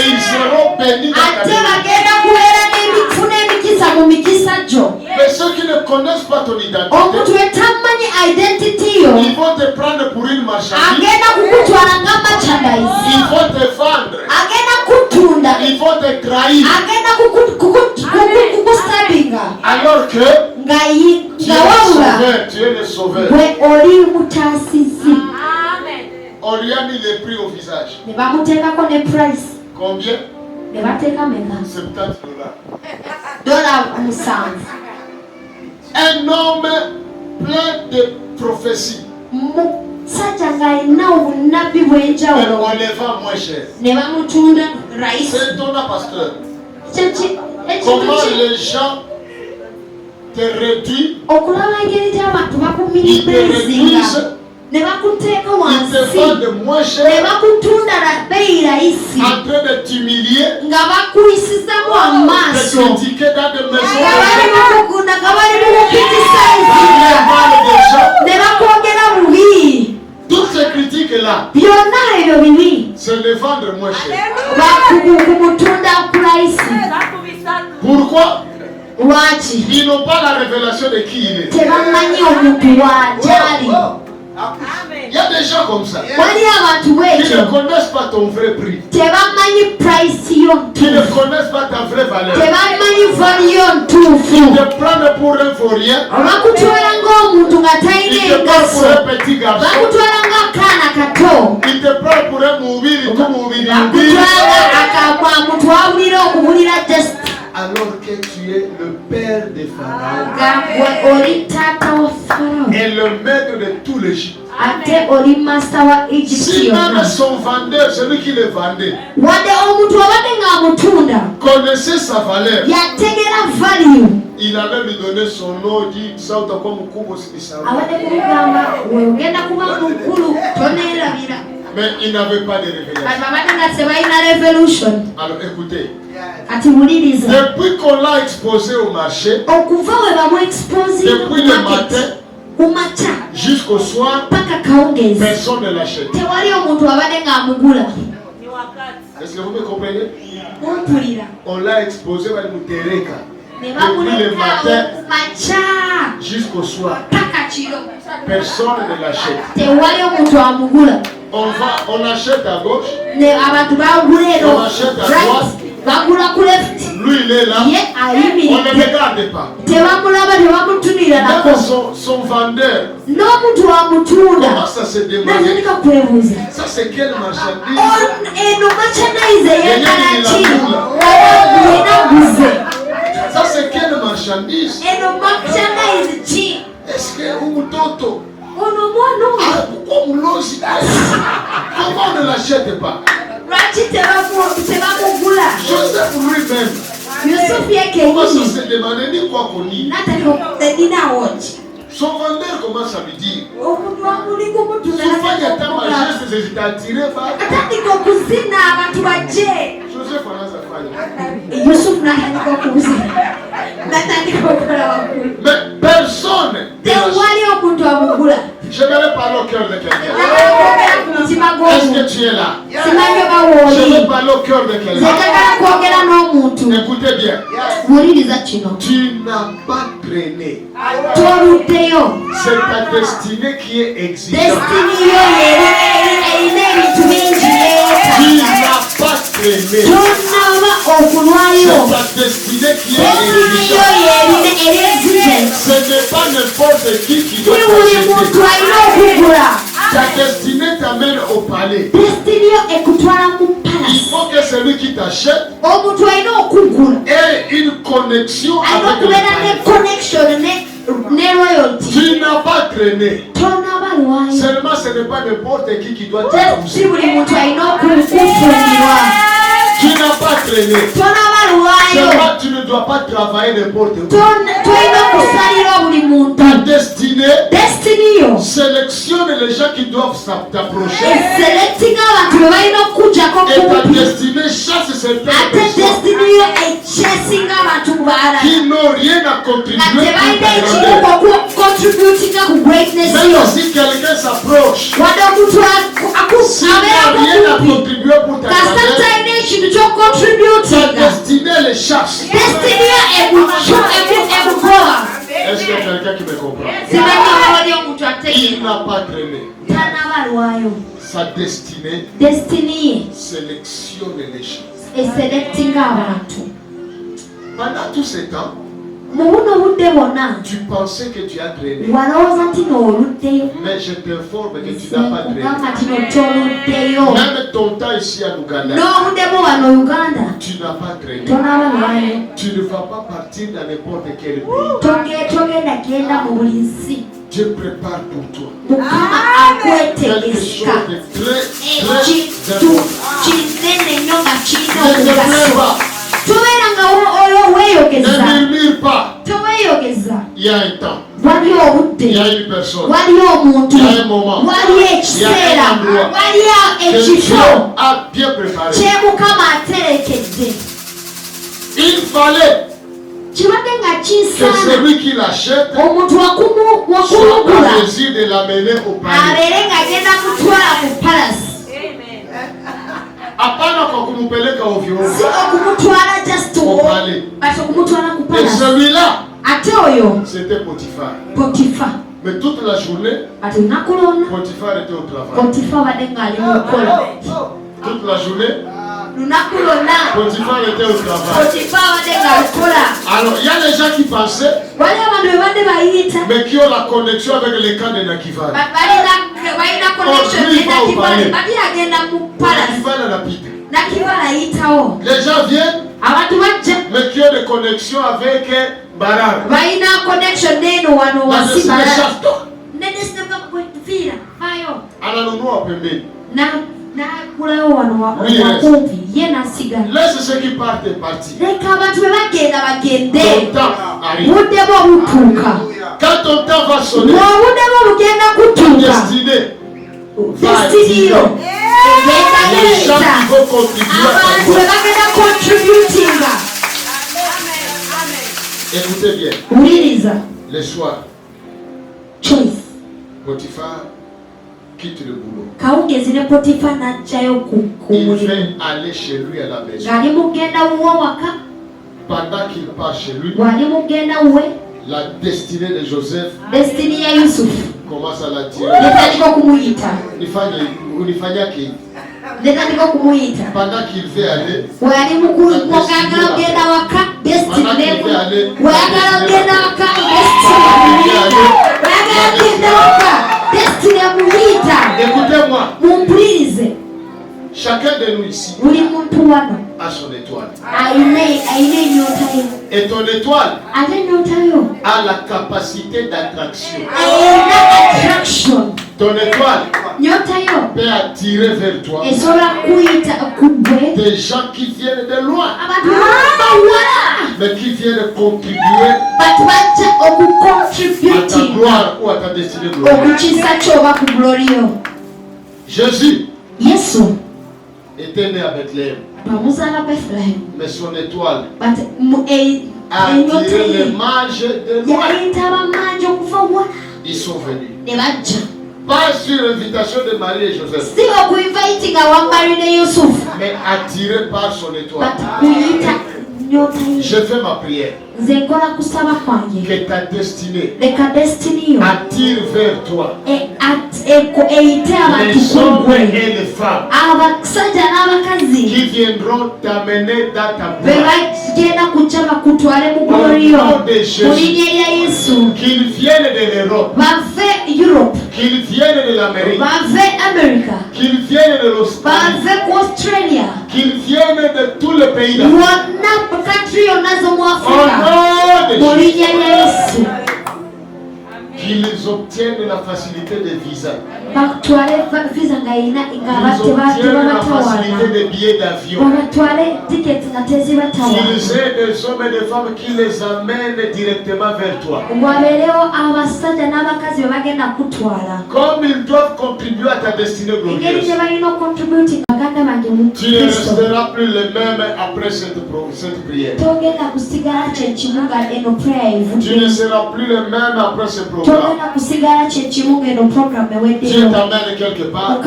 ils seront bénis dans ta vie. Mais ceux qui ne connaissent pas ton identité, ils vont te prendre pour une marchandise. Ils vont te vendre. Ils vont te trahir. Alors que tu es le sauveur. On lui a mis les prix au visage. Combien? $70. Un homme plein de prophéties. Mais on les vend moins cher. C'est ton pasteur. Comment les gens te réduisent? Ils te réduisent. Ils te vendent moins cher. En train de t'humilier. De critiquer dans des maisons. Toutes ces critiques-là, c'est les vendre moins cher. Pourquoi? Ils n'ont pas la révélation de qui il est. Il y a des gens comme ça qui ne connaissent pas ton vrai prix, qui ne connaissent pas ta vraie valeur. Ils te prennent pour un vaurien, ils te prennent pour un petit garçon, ils te prennent pour un moubili, tout moubili. Alors que tu es le père de Pharaon et le maître de tout l'Égypte. Si même son vendeur, celui qui le vendait, connaissait sa valeur, il allait lui donner son nom, dit ça comme mais il n'avait pas de révélation. Alors écoutez, depuis qu'on l'a exposé au marché, depuis le matin jusqu'au soir, personne ne l'achète. Est-ce que vous me comprenez? On l'a exposé à Moutereka. Depuis le matin jusqu'au soir, personne ne l'achète. On achète à gauche, on achète à droite. Lui il est là, on ne le regarde pas. Même son vendeur, comment ça se demande? Ça c'est quelle marchandise? Ça c'est quelle marchandise? Est-ce que un mtoto Comment on ne l'achète pas? Joseph lui-même. Comment ça se demande ni quoi qu'on lit? Son vendeur commence à lui dire. Joseph a sa mais personne. Je vais parler au cœur de quelqu'un. Est-ce que tu es là? Je vais parler au cœur de quelqu'un. Écoutez bien. Tu n'as pas traîné. C'est ta destinée qui est exigeante. Tu n'as pas traîné. C'est ta destinée qui est exigeante. Ce n'est pas n'importe qui doit t'acheter. Ta destinée t'amène au palais. Il faut que celui qui t'achète ait une connexion avec le palais. Tu n'as pas traîné. Seulement ce n'est pas n'importe qui doit t'épouser. Tu n'as pas traîné. Seulement tu ne dois pas travailler n'importe où. Ta destinée sélectionne les gens qui doivent t'approcher. Et ta destinée chasse certaines personnes qui n'ont rien à contribuer pour ta grandeur. Même si quelqu'un s'approche, s'il n'a rien à contribuer pour ta grandeur, ta destinée les chasse. Est-ce qu'il y a quelqu'un qui me comprend? Il n'a pas traîné. Sa destinée sélectionne les choses. Pendant tout ce temps, tu pensais que tu as traîné. Mais je t'informe que tu n'as pas traîné. Même ton temps ici à Ouganda, tu n'as pas traîné. Tu ne vas pas partir dans n'importe quel pays. Dieu prépare pour toi quelque chose de très important. Ne murmure pas. Il y a un temps. Il y a une personne. Il y a un moment. Il y a un endroit que Dieu a bien préparé. Il fallait que celui qui l'achète soit en mesure de l'amener au palais. Apana kwa kumupeleka ovyo ovyo. Et celui-là, c'était Potiphar. Mais toute la journée, Potiphar était au travail. Toute la journée, Potiphar était au travail. Alors, il y a des gens qui pensaient, mais qui ont la connexion avec les cas de Nakival. Les gens viennent, mais qui ont des connexions avec Barar. Laisse ceux qui partent partir. Ton temps arrive. Quand ton temps va sonner, ton destinée va dire. Les gens qui vont contribuer à toi. Écoutez bien. Le soir, Potiphar quitte le boulot. Il fait aller chez lui à la maison. Pendant qu'il part chez lui, la destinée de Joseph commence à l'attirer. Pendant qu'il fait aller, écoutez-moi. Chacun de nous ici a son étoile. Et ton étoile a la capacité d'attraction. Ton étoile peut attirer vers toi des gens qui viennent de loin, mais qui viennent contribuer à ta gloire ou à ta destinée glorieuse. Jésus était né à Bethléem, mais son étoile a attiré les mages de loin. Ils sont venus. Pas sur l'invitation de Marie et Joseph, mais attiré par son étoile. Je fais ma prière. Que ta destinée attire vers toi les hommes et les femmes qui viendront t'amener dans ta gloire. Au nom de Jésus, qu'ils viennent de l'Europe, qu'ils viennent de l'Amérique, qu'ils viennent de l'Australie, qu'ils viennent de tous les pays d'Afrique. Qu'ils obtiennent la facilité de visa. Qu'ils obtiennent la facilité de billets d'avion. Qu'ils aient des hommes et des femmes qui les amènent directement vers toi. Comme ils doivent contribuer à ta destinée glorieuse. Tu ne resteras plus le même après cette prière. Tu ne seras plus le même après ce programme. Dieu t'amène quelque part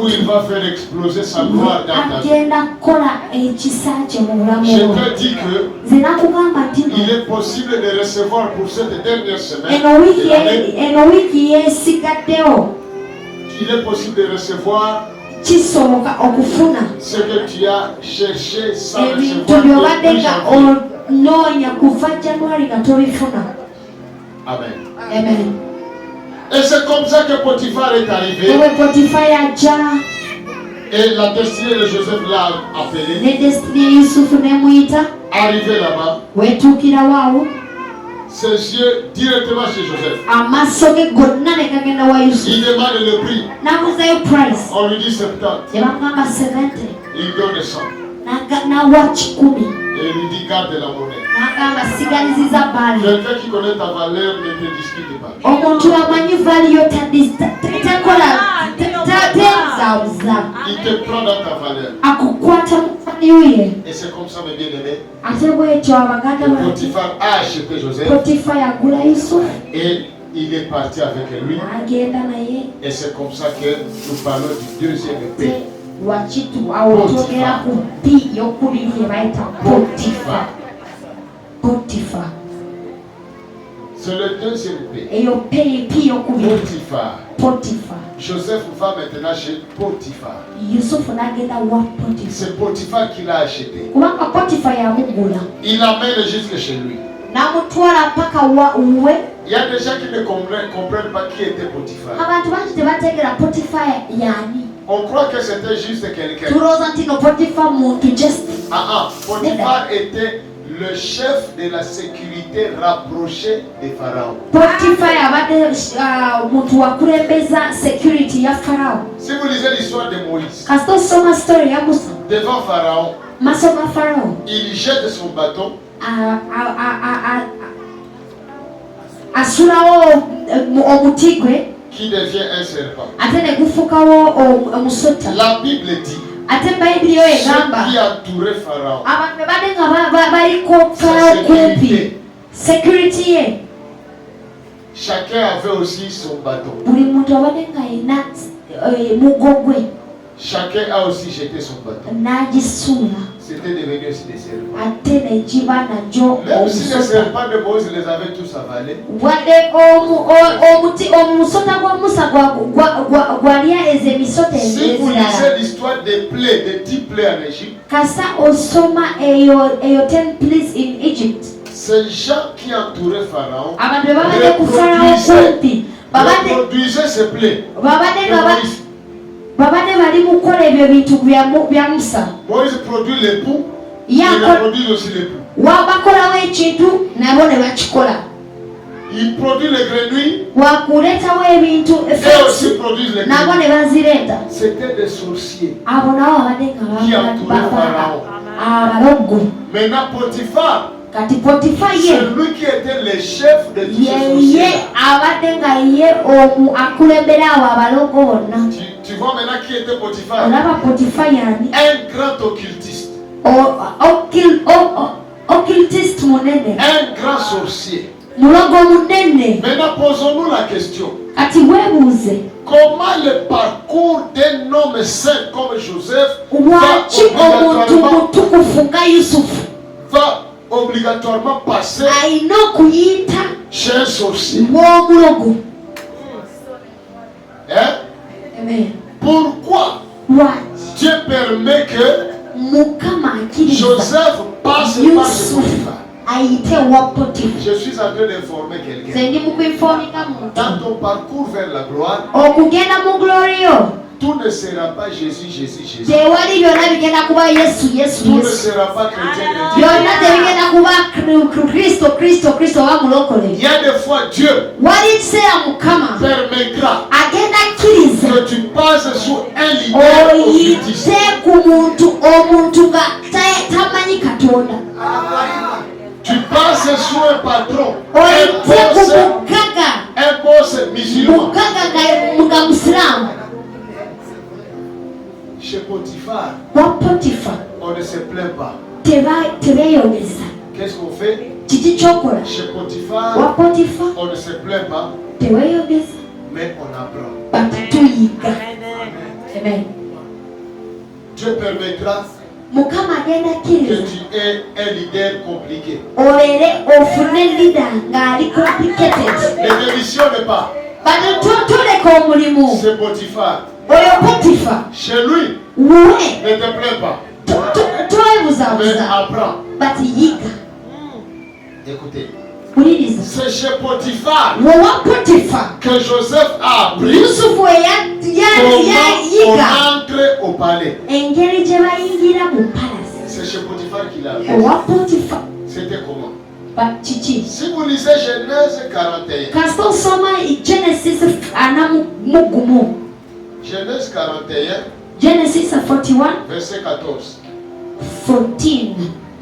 où il va faire exploser sa gloire dans ta vie. Je te dis que il est possible de recevoir pour cette dernière semaine. Il est possible de recevoir ce que tu as cherché sans recevoir. Amen. Amen. Et c'est comme ça que Potiphar est arrivé. Et la destinée de Joseph l'a appelé. Arrivé là-bas, ses yeux directement chez Joseph. Il demande le prix. On lui dit 70. Il donne 100. Et il lui dit garde la monnaie. Quelqu'un qui connaît ta valeur ne te discute pas. Il te prend dans ta valeur. Et c'est comme ça, mes bien-aimés, Potiphar a acheté Joseph. Et il est parti avec lui. Et c'est comme ça que nous parlons du deuxième épée. Potiphar. C'est le deuxième épée. Potiphar. Joseph va maintenant chez Potiphar. C'est Potiphar qui l'a acheté. Il l'amène jusque chez lui. Il y a des gens qui ne comprennent pas qui était Potiphar. On croit que c'était juste quelqu'un. Potiphar était le chef de la sécurité rapproché de Pharaon. Si vous lisez l'histoire de Moïse, devant Pharaon, il jette son bâton. Qui devient un serpent. La Bible dit ceux qui entouraient Pharaon, sa sécurité. Chacun avait aussi son bâton. Chacun a aussi jeté son bâton. C'était devenu aussi des serpents. Même si les serpents de Moïse les avaient tous avalés, si vous lisez l'histoire des plaies, des 10 plaies en Égypte, ces gens qui entouraient Pharaon reproduisaient ces plaies. Moïse produit l'époux, il reproduit aussi l'époux. Il produit les grenouilles et aussi produisent les grenouilles. C'était des sorciers qui entouraient Pharaon. Maintenant Potiphar, c'est lui qui était le chef de tous ces sorciers. Tu vois maintenant qui était Potiphar? Un grand occultiste. Un grand sorcier. Maintenant posons-nous la question. Comment le parcours d'un homme saint comme Joseph va obligatoirement passer chez un sorcier? Hein? Pourquoi Dieu permet que Joseph passe par ce Potiphar? Je suis en train d'informer quelqu'un. Dans ton parcours vers la gloire, tout ne sera pas Jésus. Tout ne sera pas chrétien. Il y a des fois Dieu permettra que tu passes sur un leader occultiste. Tu passes sur un patron, un boss musulman. Chez Potiphar, on ne se plaint pas. Qu'est-ce qu'on fait? Chez Potiphar, on ne se plaint pas, mais on apprend. Amen. Dieu permettra que tu aies un leader compliqué. Ne démissionne pas. C'est Potiphar. Chez lui, ne te plains pas. Mais apprends. Écoutez. C'est chez Potiphar que Joseph a appris comment on entre au palais. C'est chez Potiphar qu'il a appris. C'était comment? Si vous lisez Genèse 41, Genèse 41, Genesis 41, verset 14. 14.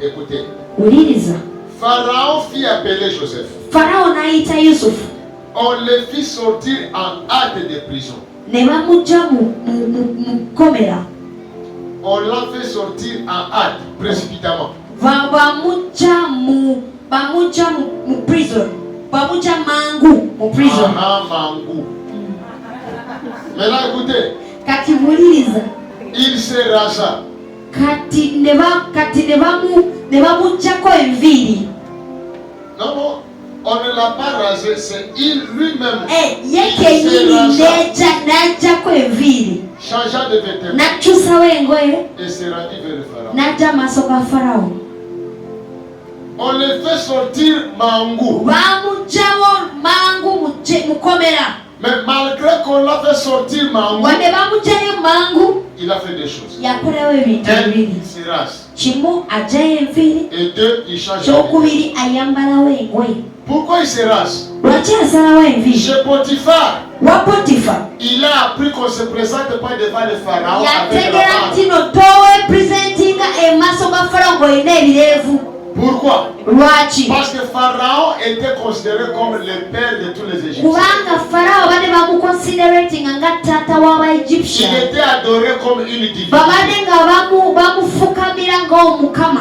Écoutez. Uliriza. Pharaon fit appeler Joseph. Pharaon naita Yusuf. On le fit sortir en hâte de prison. On l'a fait sortir en hâte, précipitamment. Prison. Mangu. Maintenant écoutez. Il se rasa. Non, on ne l'a pas rasé, c'est il lui-même. Changea de vêtements et s'est rendu vers le Pharaon. On le fait sortir Mangu. Mais malgré qu'on l'a fait sortir Mangu, il a fait des choses. Un, il se rase. Et deux, il change de vêtements. Pourquoi il se rase? Chez Potiphar, il a appris qu'on ne se présente pas devant le Pharaon avec la barbe. Pourquoi? Parce que Pharaon était considéré comme le père de tous les Égyptiens. Il était adoré comme une divinité.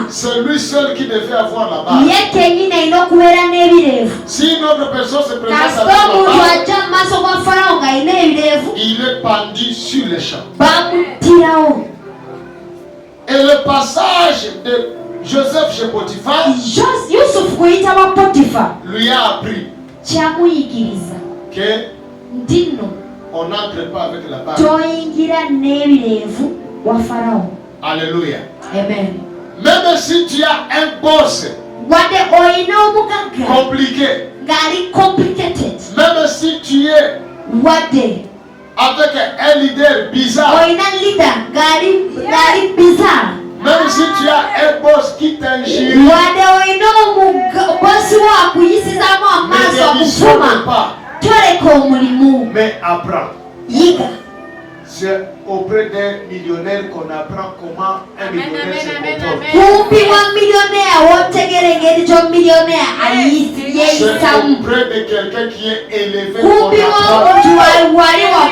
C'est lui seul qui devait avoir la barbe. Si une autre personne se présente avec la barbe, il est pendu sur les champs. Et le passage de Joseph chez Potiphar lui a appris qu'on n'entre pas avec la barbe. Alléluia. Amen. Même si tu as un boss compliqué, même si tu es avec un leader bizarre. Même si tu as un boss qui t'injure, ne démissionne pas, mais apprends. C'est auprès d'un millionnaire qu'on apprend comment un millionnaire se comporte. C'est auprès de quelqu'un qui est élevé qu'on apprend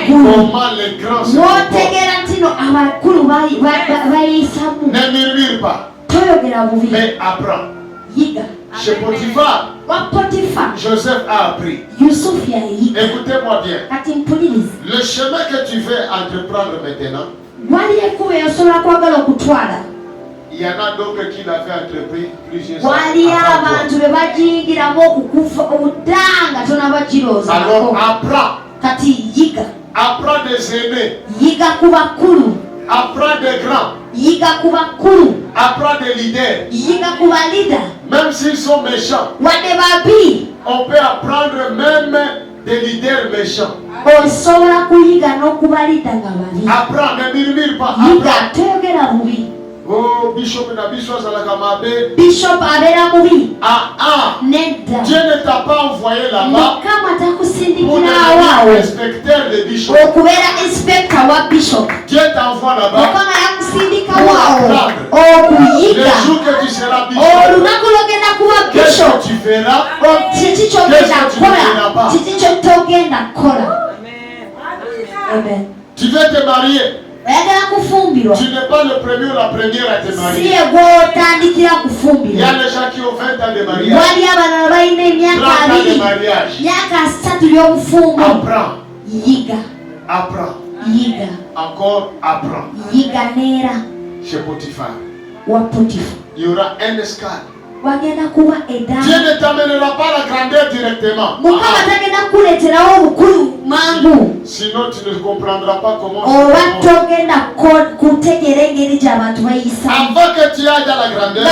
comment les grands se comportent. Ne murmure pas, mais apprends. Chez Potiphar, Joseph a appris. Écoutez-moi bien. Le chemin que tu veux entreprendre maintenant, il y en a d'autres qui l'avaient entrepris plusieurs années avant toi. Alors apprends. Apprends des aînés. Apprends des grands. Apprends des leaders. Même s'ils sont méchants, on peut apprendre même des leaders méchants. Apprends, ne murmure pas. Apprends. Oh, Bishop Abera Mubi. Dieu ne t'a pas envoyé là-bas pour devenir inspecteur de Bishop. Dieu t'envoie là-bas pour apprendre. Le jour que tu seras Bishop, qu'est-ce que tu feras? Qu'est-ce que tu ne feras pas? Amen. Tu veux te marier? Tu n'es pas le premier ou la première à te marier. Il y a les gens qui ont 20 ans de mariage, 30 ans de mariage. Apprends. Encore apprends. Chez Potiphar, il y aura un escale. Dieu ne t'amènera pas la grandeur directement. Sinon tu ne comprendras pas comment. Avant que tu ailles dans la grandeur,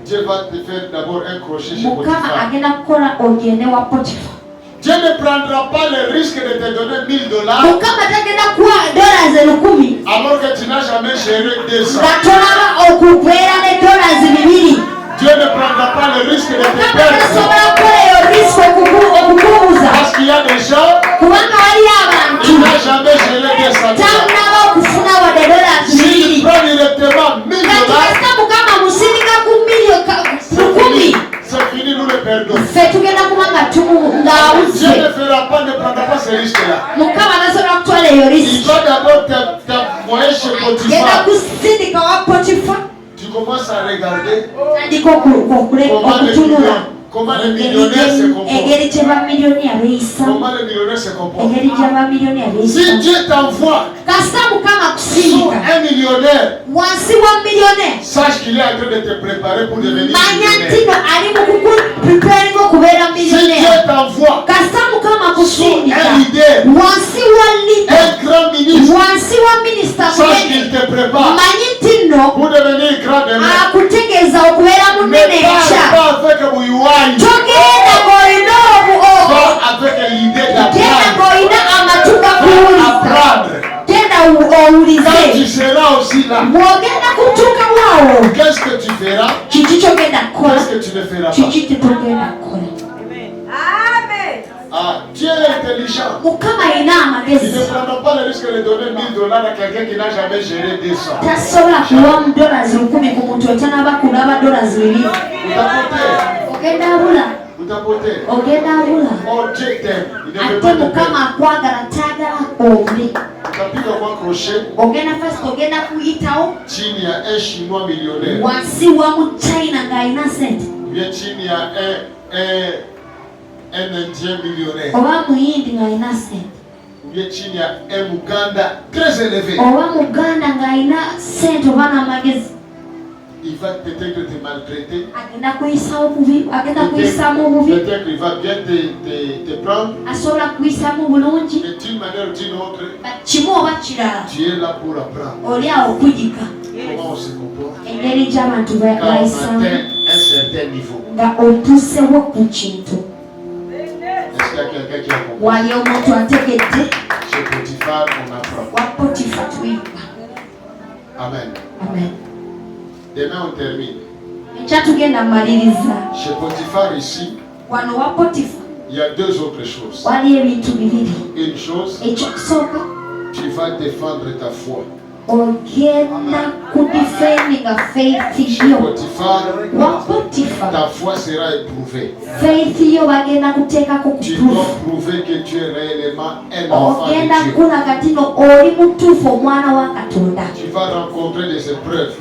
Dieu va te faire d'abord un crochet chez Potiphar. Dieu ne prendra pas le risque de te donner $1000 alors que tu n'as jamais géré 200. Dieu ne prendra pas le risque de te perdre parce qu'il y a des gens qui n'ont jamais géré 200. S'il prend directement $1000, c'est fini, nous le perdons. Dieu ne fera pas, ne prendra pas ce risque-là. Il va d'abord t'envoyer chez Potiphar. Tu commences à regarder comment les millionnaires se comportent. Si Dieu t'envoie sur un millionnaire, sache qu'il est en train de te préparer pour devenir millionnaire. Si Dieu t'envoie sur un leader, un grand ministre, sache qu'il te prépare pour devenir grand demain. Ne parle pas avec Bouyoua. Va avec l'idée d'apprendre. Quand tu seras aussi là, qu'est-ce que tu feras? Qu'est-ce que tu ne feras pas? Dieu est intelligent. Il ne prendra pas le risque de donner $1000 à quelqu'un qui n'a jamais géré 200. Vous tapotez. Oh, Dieu t'aime. Il ne veut pas te perdre. Utapiga kwa crochet. Chini ya un Chinois millionnaire. Bien chini ya un Indien millionnaire. Bien chini ya un Muganda très élevé. Il va peut-être te maltraiter. Peut-être il va bien te prendre. D'une manière ou d'une autre, tu es là pour apprendre comment on se comporte quand on atteint un certain niveau. Est-ce qu'il y a quelqu'un qui a compris. Chez Potiphar, on apprend. Amen. Amen. Demain, on termine. Chez Potiphar, ici, il y a deux autres choses. Une chose, tu vas défendre ta foi. Potiphar, ta foi sera éprouvée. Tu dois prouver que tu es réellement un enfant de Dieu. Tu vas rencontrer des épreuves.